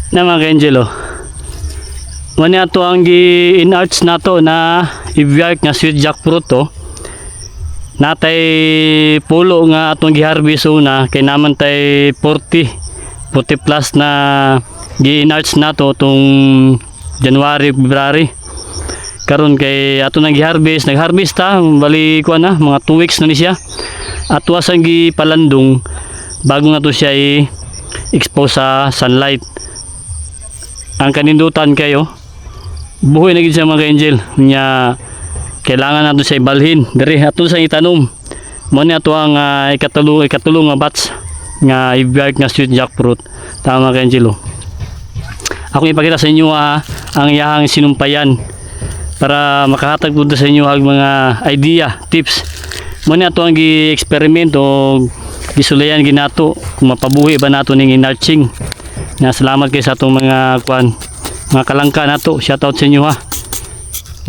na mga ka-angel oh. Mani ato ang gi-in-arts nato na i-work nga sweet jackfruit to. Natay pulo nga atong gi-harvest una kay naman tay 40 plus na gi-in-arts nato tong January, February. Karon kay ato nang gi-harvest, nag-harvest ta bali ko na mga 2 weeks na ni siya. Ato asang gi-palandong bago na to siya i-expose sa sunlight. Ang kanindutan kayo buhay na gid siya mga ka-angel nya kailangan nato siya ibalhin diri ato sa itanom mo ni ato ang ikatulong nga batch nga i-work nga sweet jackfruit tama mga ka-angel. Ako ipakita sa inyo ang iyahang sinumpayan para makahatag po sa inyo ang mga idea, tips mo ni ato ang gi-experiment o gisulayan ginato kung mapabuhi ba nato ning in-arching. Na salamat kay sa atong mga mga kalangka nato. Shout out sa inyo ha.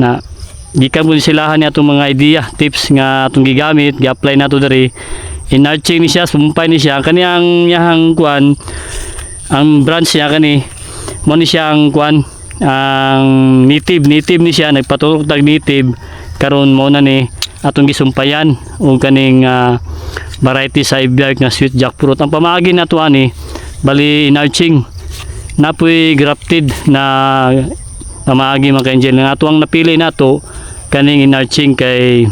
Na gikan mo silahan ni atong mga idea, tips nga atong gigamit, gi-apply nato diri. In-arching ni siya, sumpay ni siya kaniyang yahang ang branch niya kani mo ni siya ang ang native ni siya nagpaturok tag native karon mo na ni atong gisumpayan og kaning variety sa i-work nga sweet jackfruit. Ang pamaagi nato ani bali in-arching napoy grafted na pamaagi mga ka-angel nga ato ang napili nato kaning in-arching kay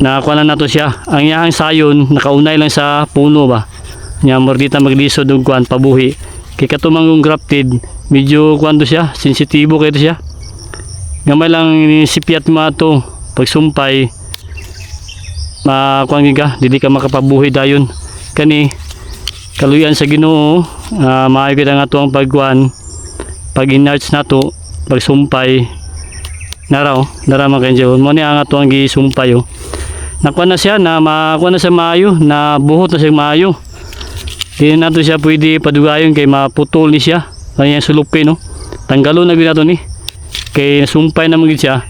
nakakuha na nato siya. Ang iyang sayon nakaunay lang sa puno ba nya mordita maglisod og pabuhi kay katumang grafted medyo kuando siya sensitibo kay siya gamay lang sipiat mo ato pagsumpay makuan ka dili ka makapabuhi dayon kani kaluyan sa Ginoo. Maayo kita nga ato ang pag in-arch nato pagsumpay nara mga ka-angel mo ni ang ato ang gisumpay nakuha na siya na makuha na siya maayo na buhot na siya maayo. Hindi nato siya pwede padugayon kay maputol ni siya kanyang sulupin tanggalon na ginato ni kay nasumpay na magid siya.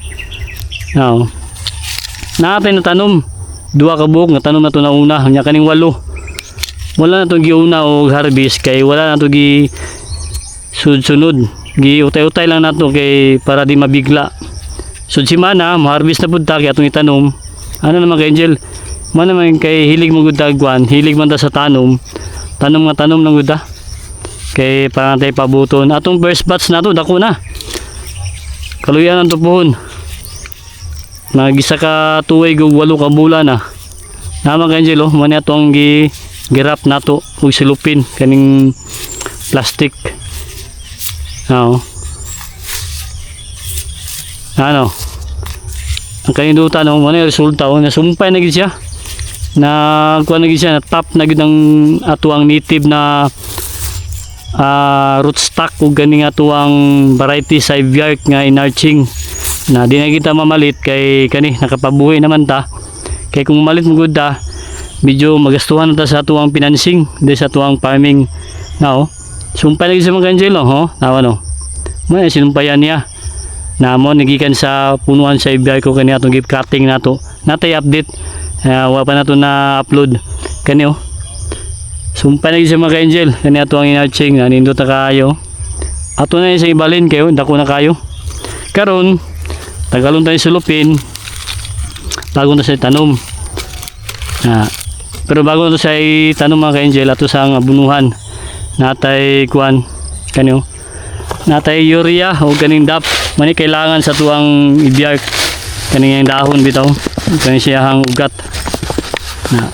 Natay na tanom duha ka buok nga tanom nato na una nya kaning 8 wala na to giuna og harvest kay wala na to gi sunod gi utay-utay lang nato kay para di mabigla. Sud semana mo harvest na pud ta kay atong itanom ano naman ka-angel man naman kay hilig mo gud tagwan hilig man ta sa tanom nga tanom lang gud ta kay para tay pabuton atong first batch nato dako na kaluyan ang tupuhon nagisa ka tuig og 8 ka bulan na naman ka-angel mo ni atong girap nato ug silupin kaning plastic ano ang kanindutan mo na resulta nasumpay na gid siya na kuan na gid siya na top na gid ang ato ang native na rootstock ug ganing ato ang variety sa i-work nga in-arching na di na kita mamalit kay kani nakapabuhi naman ta kay kung mamalit mo gud ta medyo magastuhan na ta sa tuwang financing de sa tuwang farming na sumpay lagi sa mga ka-angel nawa may sinumpayan niya na mo nagikan sa punuan sa ibiyay ko kani atong gift cutting nato natay update wa pa nato na upload kani sumpay lagi sa mga ka-angel kani ato ang in-arching nindot ta kayo ato na sa ibalin kayo dako na kayo karon tagalon tayo sulupin bago na sa tanom pero bago ito sa itanong mga ka-angel ato sa abunuhan natay kuan kanyo natay urea o kaning DAP mani kailangan sa tuang i-work kaning dahon bitaw kani siyang ugat na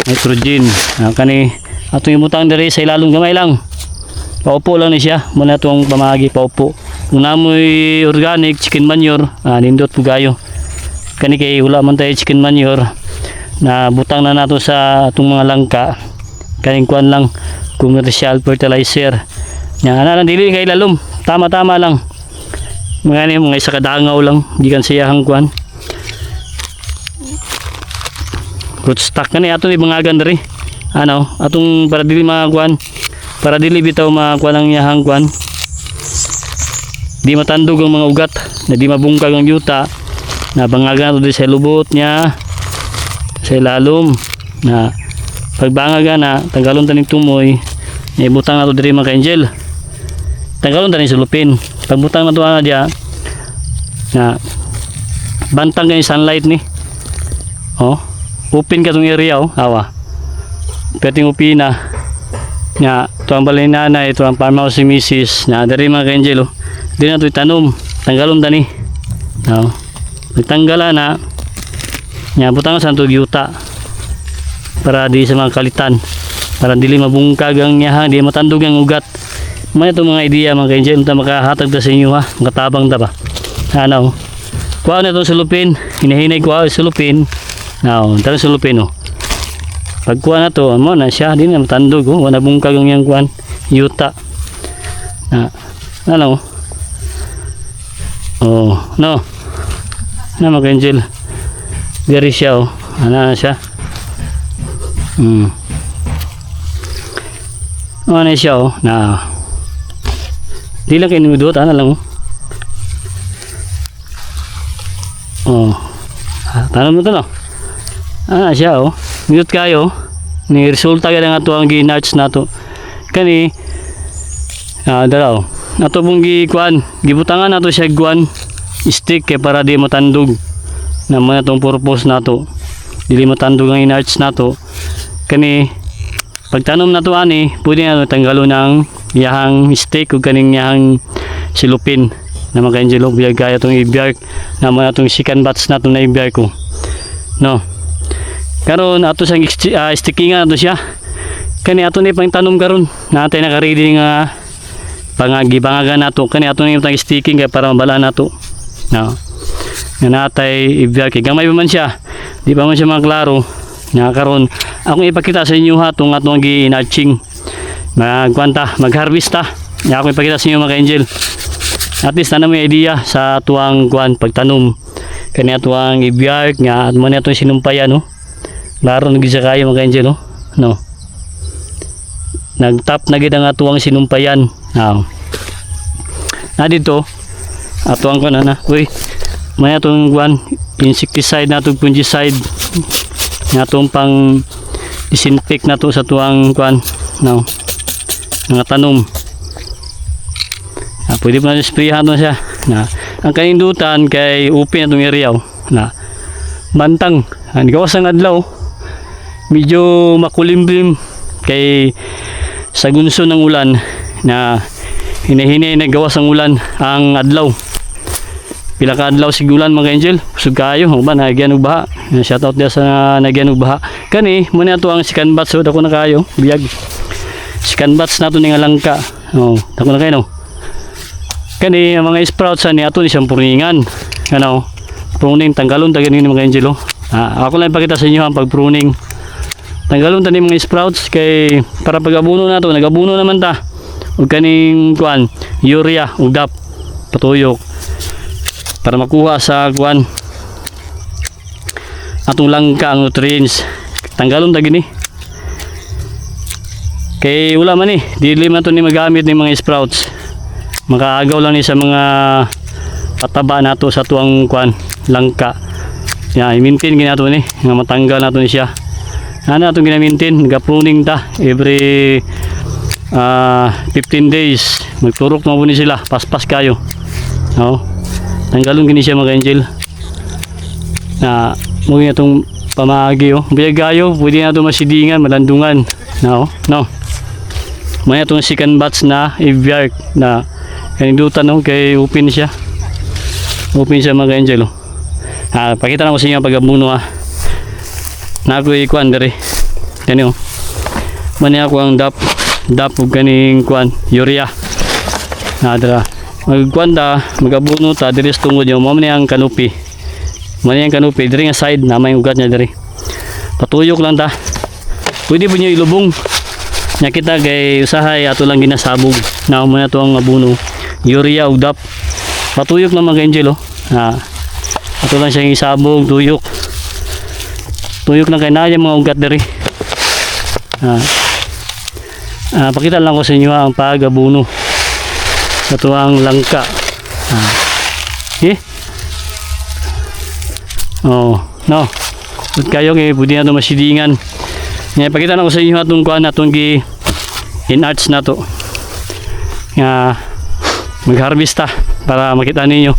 nitrogen kani atong imutang diri sa ilalong gamay lang paupo lang ni siya muna atong pamagi paupo kung namoy organic chicken manure nindot pugayo kani kay wala man tayo chicken manure na butang na nato sa atong mga langka kaning kuan lang commercial fertilizer nya ana dili kay lalom tama-tama lang mga isa kadangaw lang gikan siyang kuan rootstock kani ato ni mga gandari atong para dili mga kuan para dili bitaw mga kuan ang yahang kuan di matandog ang mga ugat na di mabungkag ang yuta na bangagan to sa lubot niya sa ilalom na pagbangaga na tagalon taning tumoy ibutang na to diri mga ka-angel. Tanggalon tani sulupin. Pagbutang na to dia na bantang kay sunlight ni. Oh, open ka tong area oh, awa. Pwedeng upina. Nya, to ang balay nanay, ito ang farmhouse si Mrs. Na diri mga ka-angel oh. Di na to itanom. Tanggalon tani. Oh. Nagtanggala na. Nya, butang sa to yuta. Para di sa mga kalitan. Para dili mabungkag ang yaha, di matandog ang ugat. May ito mga idea mga ka-angel, ta makahatag ta sa inyo ha, makatabang ta ba. Ano, kuha na itong sulupin, hinahinay kuha sulupin. Now, tara sulupin oh. Pag kuha na to, mo na siya, di na matandog oh, wala bungkag ang yang kuhan, yuta. Ano, oh, no. Na mga ka-angel, diri siya oh, ano na siya. Ano na siya oh, na di lang kayo nimudot, ano lang oh. Oh, tanong mo ito no. Siya oh, nimudot kayo ni resulta ka nga ito ang ginarts na ito kani dalaw ato pong gikuan gibutangan na ito siya guan stick kaya para di matandog naman itong purpose na ito dili matandog ang inarts na ito kani pagtanom na ito ani pwede na tanggalo ng yahang stick o kaning yahang silupin na mga ka-angel biyag kaya itong ibiyark naman itong second batch na ito na ibiyark ko no karon ato sang stickingan ato siya kani ato ni pang tanom karon natay naka-ready nga pangagibangagan nato kani ato ni tang sticking kay para mabala nato no nga natay ibiyark gamay pa man siya di pa man siya maklaro nga karon akong ipakita sa inyo ha tong atong gi-nurturing mag-harvest ta. Ako ipakita sa inyo mga ka-angel. At least na may idea sa tuwang kuan pagtanom. Kani tuwang ibiyark nga at mo na itong sinumpayan no. Laro nagisa kayo mga ka-angel no. No. Nagtap na gid ang atuwang sinumpayan. Now. Na dito atuwang ko na. Uy. May atong kuan insecticide na itong fungicide. Nga itong pang disinfect na to sa tuwang kuan. No. Nga tanom pwede pa na sprayhan siya na ang kanindutan kay open itong area na bantang ang gawas ng adlaw medyo makulimlim kay sa gunso ng ulan na hinahinay na gawas ang ulan ang adlaw pila ka adlaw sigulan mga angel usog kayo ba nagyan og baha shout out dia sa nagyan og baha kani mo na to ang second batch so dako na kayo biyag second batch nato ni nga langka oh dako na kayo no kani ang mga sprouts ani ato ni siyang pruningan ano pruning tanggalon ta gani mga angel ako lang ipakita sa inyo ang pagpruning tanggalon ta ni mga sprouts kay para pag-abuno nato nag-abuno naman ta ug kaning kuan urea ug DAP patuyok para makuha sa kuan atong langka ang nutrients tanggalon ta gini kay wala man dili man to ni magamit ni mga sprouts makaagaw lang ni sa mga pataba nato sa tuwang kuan langka i-maintain ginato ni nga matanggal nato ni siya ano atong gina-maintain nag-pruning ta every 15 days magturok mo ni sila paspas kayo no tanggalon gini siya mga angel na mo itong pamagi biyagayo pwede na ito masidingan malandungan no may itong second batch na ibiyark na kanidutan kay open siya mga angel pakita na ko sa inyo pag-abuno na ako ikuan dere yan mani ako ang DAP ug kaning kuan urea dara magkuan ta mag-abuno ta diri sa tungod yo mo man ang kanupi diri nga side na may ugat niya diri patuyok lang ta pwede po nyo ilubong nya kita kay usahay ato lang ginasabog na mo na to ang abuno urea ug DAP patuyok na mga angel ato lang siyang isabog tuyok na kay na mga ugat diri pakita lang ko sa inyo ang pag-abuno sa tuwang langka no kayo kay pwede na ito masidingan pakita lang ko sa inyo atong kuan atong in-arts na to nga mag-harvest ta para makita ninyo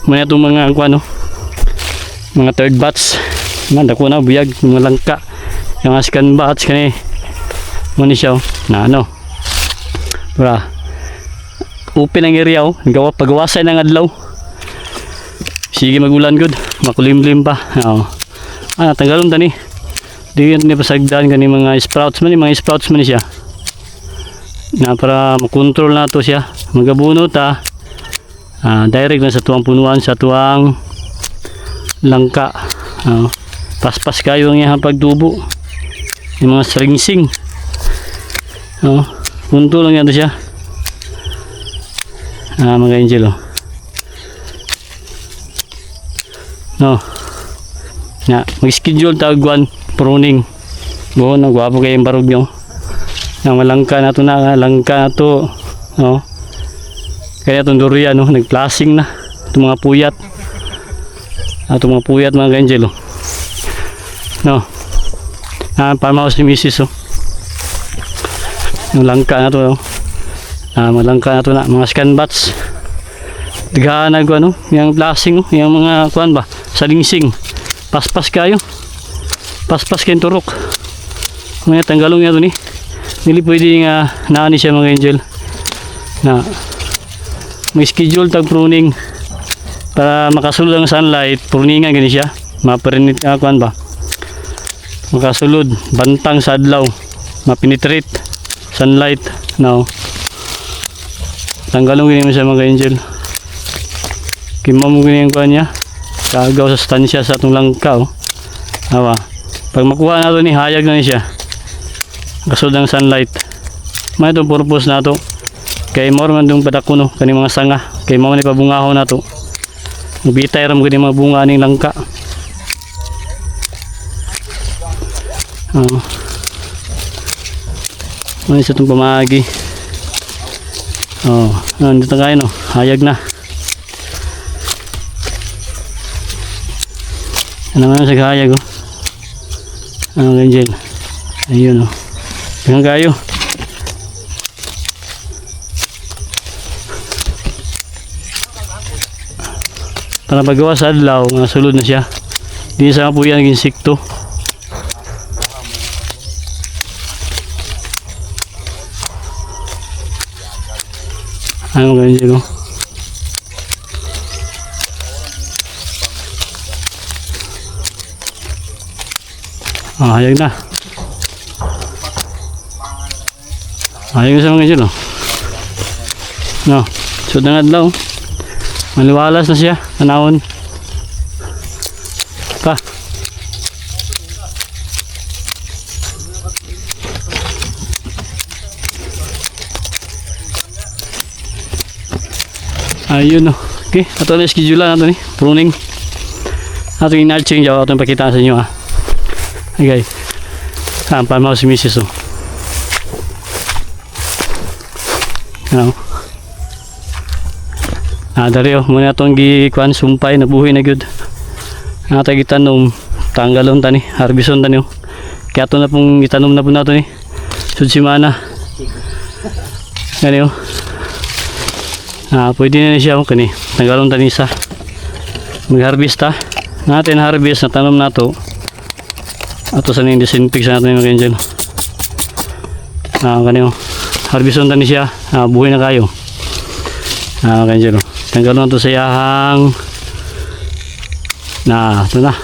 muna itong mga ano, mga third batch nga dako na buyag mga langka yung second batch kani muna siya na ano para open ang area gawa pagawasan ng adlaw sige magulan good makulimlim pa tanggalon tani di yan pasagdan kani mga sprouts man siya na para makontrol na to siya magabuno ta direct na sa tuwang punuan sa tuwang langka paspas kayo ang iyang pagtubo yung mga sringsing punto lang yan to siya mga angel mag-schedule tawag pruning buhon na gwapo kayong barog nyo na malangka na to kaya itong durian nagplasing na itong mga puyat mga angel farmhouse ni misis yung langka na to malangka na to na mga scan bats daghanag yung plasing yung mga kuan ba salingsing paspas kayong turok mga tanggalong yan to ni hindi pwede nga naani siya mga angel na may schedule tag pruning para makasulod ang sunlight pruningan gani siya maparinit kuan ba makasulod bantang sa adlaw mapenetrate sunlight tanggalong gani mo siya mga angel kima mo gani ang kuan niya kagaw sa stansya sa atong langka pag makuha na to ni hayag na ni siya kasulod ang sunlight may itong purpose na to kay more man itong padakuno kani mga sanga kay mo ni pabungaho na to bitay ram gani mga bunga ning langka ano sa itong pamagi dito kayo hayag na ano naman sa hayag angel ayun hanggang kayo para magawa sa adlaw nga sulod na siya di sa po yan naging insekto ano ganyan hayag na hayag sa mga dyan so na adlaw maliwalas na siya tanawon pa ayun okay ato na schedule nato ni pruning ato yung nalching jaw ato yung pakita sa inyo okay farmhouse si misis dari muna itong gikuan sumpay na buhay na good natay gitanom tanggalon tani harbison tani kaya ito na pong gitanom na po nato ni sudsimana gani pwede na siya kani tanggalon tani sa mag-harvest natin harvest na tanom nato ato sa ning disinfect sa natin mga angel gani harbison tani siya buhay na kayo mga angel tanggalon to sa yahang ito na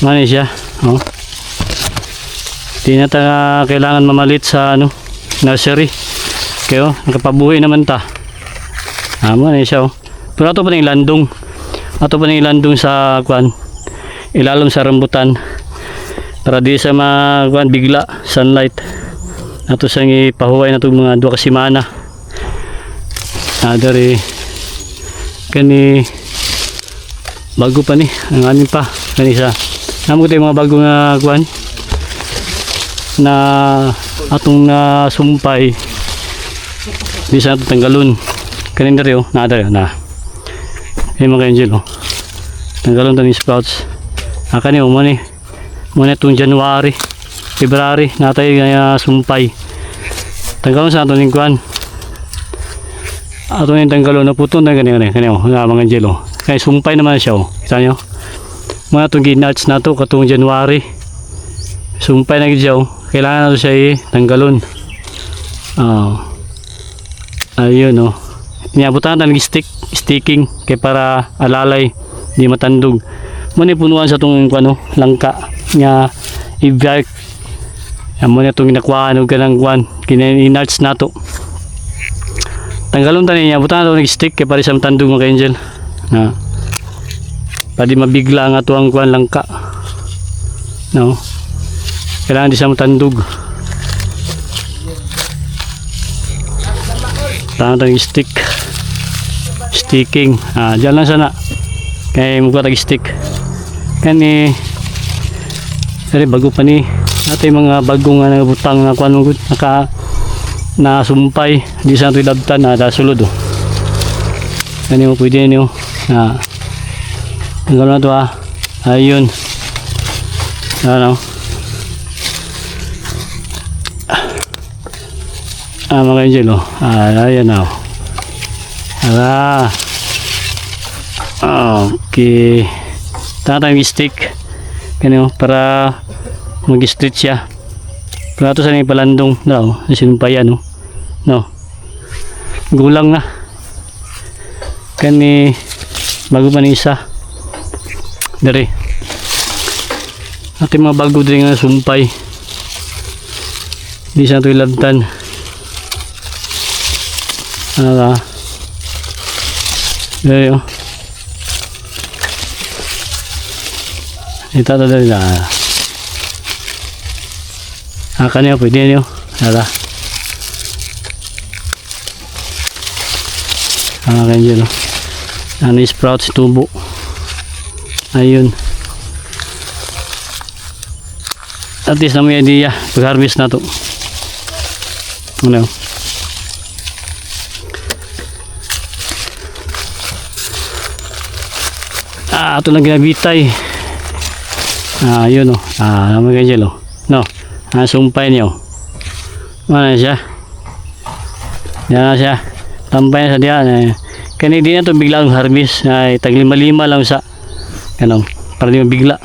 mani siya di na ta kailangan mamalit sa nursery kayo nakapabuhay naman ta mani siya pero ato pa ning landong sa kuan ilalim sa rambutan para di sa kuan bigla sunlight ato sang ipahuway na itong mga 2 ka semana dari kani bago pa ni ang amin pa kani sa namo tayo mga bago nga kuan na atong sumpay di sa tanggalon kanin dari na mga angel tanggalon tani sprouts kani muna itong January February natay sumpay Tanggalon sa ato ning kuan. Ato ning tanggalon na puton na ganyan mga angelo. Kay sumpay naman siya oh. Kita nyo? Mga itong ginarts na to katong January. Sumpay na gid siya oh. Kailangan na to siya tanggalon. Ayun oh. Niabutan na sticking kay para alalay di matandog. Muna punuan sa itong ano, langka nga i-bark. Yan muna itong ginakuhaan o ganang kuhan. Kina-inarts na to. Tanggalon tanin niya. Buta na ito nag-stick kaya pari sa matandog mga angel. Na. Pwede mabigla nga ito ang kuhan langka. No. Kailangan di sa matandog. Tama ito nag-stick. Sticking. Diyan lang sana. Kaya mukha tag-stick. Kani. Dari bago pa ni. Ito yung mga bagong nabutang na kuhan mo nasumpay di sa ito'y labtan na sulod oh. Yan yung pwede nyo tanggal na ito ayun ano mga angel oh. Ayan oh. Okay tatang stick ganyan oh, para mag-stretch siya. Pero ito sa nang palandong daw, sinumpayan no. No. Gulang na. Kani bago pa ni isa. Dari. Ate mga bago din nga sumpay. Di sa ito ilabtan. Dari oh. Ito dari na. Kanyo pwede nyo nara kanyo no ano sprout si tubo ayun at least na may idea pag harvest na to ano ito lang ginabitay ayun o naman kanyo no sumpay niyo. Mana siya? Yan na siya. Tampay na sa diyan. Kani di na ito biglang harvest. Ay, tag 5 lang sa ganun. Para di mabigla.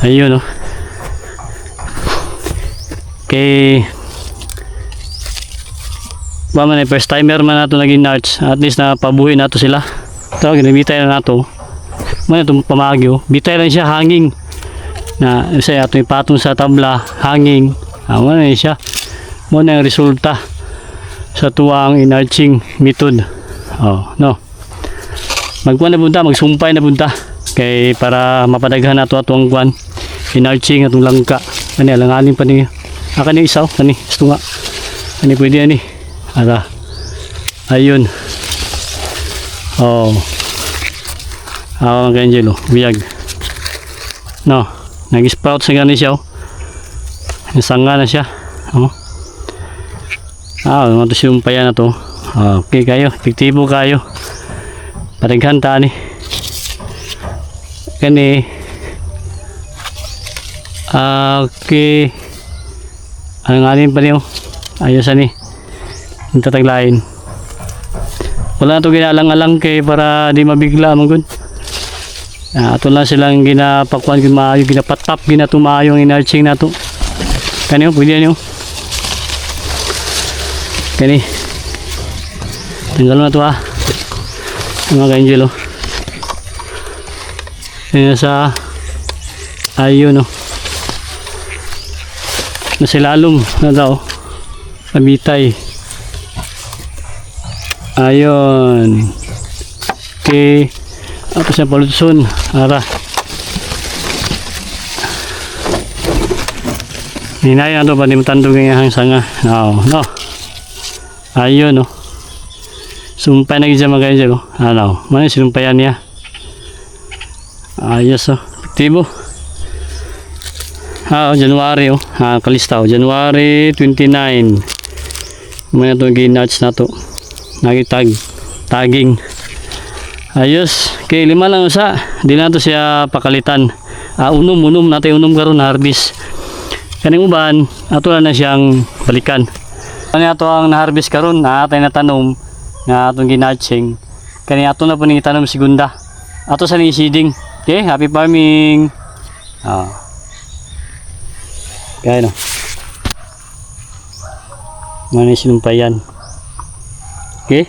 Ayun, no. Okay. Ba man first timer man nato naging narts. At least na pabuhi nato sila. Ito, ginabitay na nato. Mana itong pamagyo. Bitay lang siya hanging. Na saya ato ipatong sa tabla hanging mo na siya mo na yung resulta sa tuwang inarching method no magkuhan na punta magsumpay na punta kay para mapadaghan nato atong kuan inarching atong langka kani alanganin pa ni kani isaw kani gusto nga kani pwede ani ayun ang angelo biyag no nag-sprout sa gani siya nasanga na siya naman ito sinumpayan na to okay kayo epektibo kayo parighan ta ni kani okay ang alin pa niyo ayos ani yung tataglain wala ito ginalang-alang kay para di mabigla mong good ato lang silang ginapakuan maayo ginapatap ginatumayo ang inarching nato kanyo pwede nyo kani tanggal na to mga ka-angel yan sa ayun nasilalom na daw pabitay ayun okay ako sa palutson hinay na ito pa di matandog ang ihang sanga no ayun sumpay na gisa mga angel mana sinumpayan niya ayos aktibo January kalista January 29 mana itong ginarts na to tagging ayos kay 5 lang di na to siya pakalitan unom natin karon harvest Kaning uban, ato na siyang balikan. Kani ato ang na-harvest karon na atay natanom nga atong ginatching. Kani ato na po ni tanom segunda. Ato sa ni seeding. Okay, happy farming. Kaya no. Manis sinumpayan. Okay?